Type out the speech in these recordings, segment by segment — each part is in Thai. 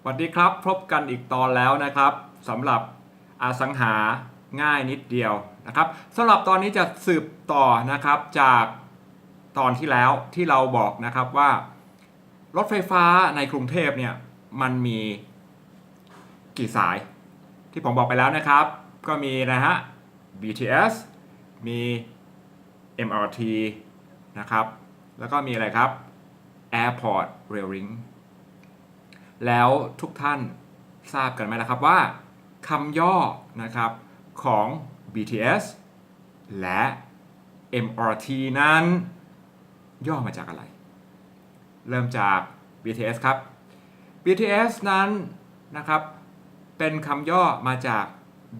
สวัสดีครับพบกันอีกตอนแล้วนะครับสำหรับอสังหาง่ายนิดเดียวนะครับสำหรับตอนนี้จะสืบต่อนะครับจากตอนที่แล้วที่เราบอกนะครับว่ารถไฟฟ้าในกรุงเทพเนี่ยมันมีกี่สายที่ผมบอกไปแล้วนะครับก็มีนะฮะ BTS มี MRT นะครับแล้วก็มีอะไรครับ Airport Rail Link แล้วทุกท่านทราบกันไหมล่ะครับว่าคำย่อนะครับของ BTS และ MRT นั้นย่อมาจากอะไร เริ่มจาก BTS ครับ BTS นั้นนะครับเป็นคำย่อมาจาก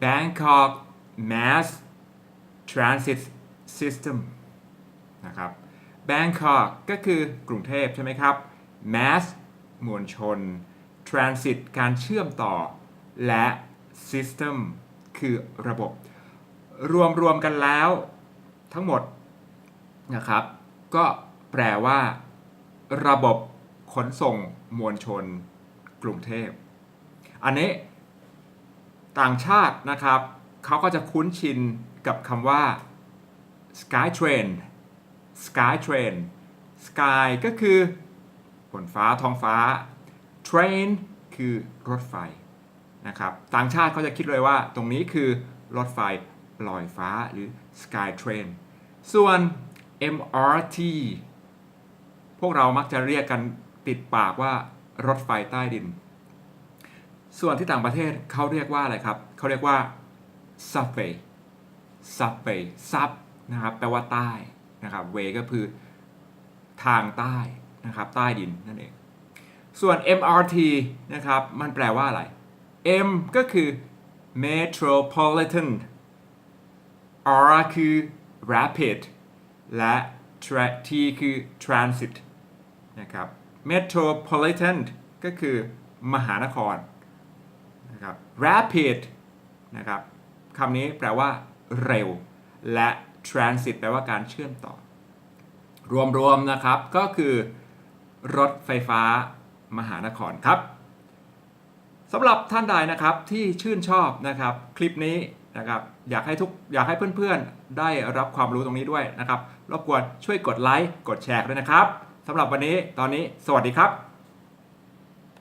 Bangkok Mass Transit System นะครับ Bangkok ก็คือกรุงเทพใช่ไหมครับ Mass มวลชน Transit การเชื่อมต่อและ System คือระบบรวมกันแล้วทั้งหมดนะครับก็แปลว่าระบบขนส่งมวลชนกรุงเทพอันนี้ต่างชาตินะครับเขาก็จะคุ้นชินกับคำว่า Skytrain Skytrain Sky ก็คือบนฟ้าท้องฟ้า Train คือรถไฟนะครับต่างชาติเขาจะคิดเลยว่าตรงนี้คือรถไฟลอยฟ้าหรือ Skytrain ส่วน MRT พวกเรามักจะเรียกกันติดปากว่ารถไฟใต้ดินส่วนที่ต่างประเทศเขาเรียกว่าอะไรครับเขาเรียกว่า subway sub นะครับแปลว่าใต้นะครับ way ก็คือทางใต้นะครับใต้ดินนั่นเองส่วน MRT นะครับมันแปลว่าอะไร M ก็คือ metropolitan R คือ rapid และ T คือ transit นะครับ metropolitan ก็คือมหานครนะครับ rapid นะครับคำนี้แปลว่าเร็วและ transit แปลว่าการเชื่อมต่อรวมๆนะครับก็คือรถไฟฟ้ามหานครครับสำหรับท่านใดนะครับที่ชื่นชอบนะครับคลิปนี้นะครับอยากให้เพื่อนๆได้รับความรู้ตรงนี้ด้วยนะครับรบกวนช่วยกดไลค์กดแชร์ด้วยนะครับสำหรับวันนี้ตอนนี้สวัสดีครับ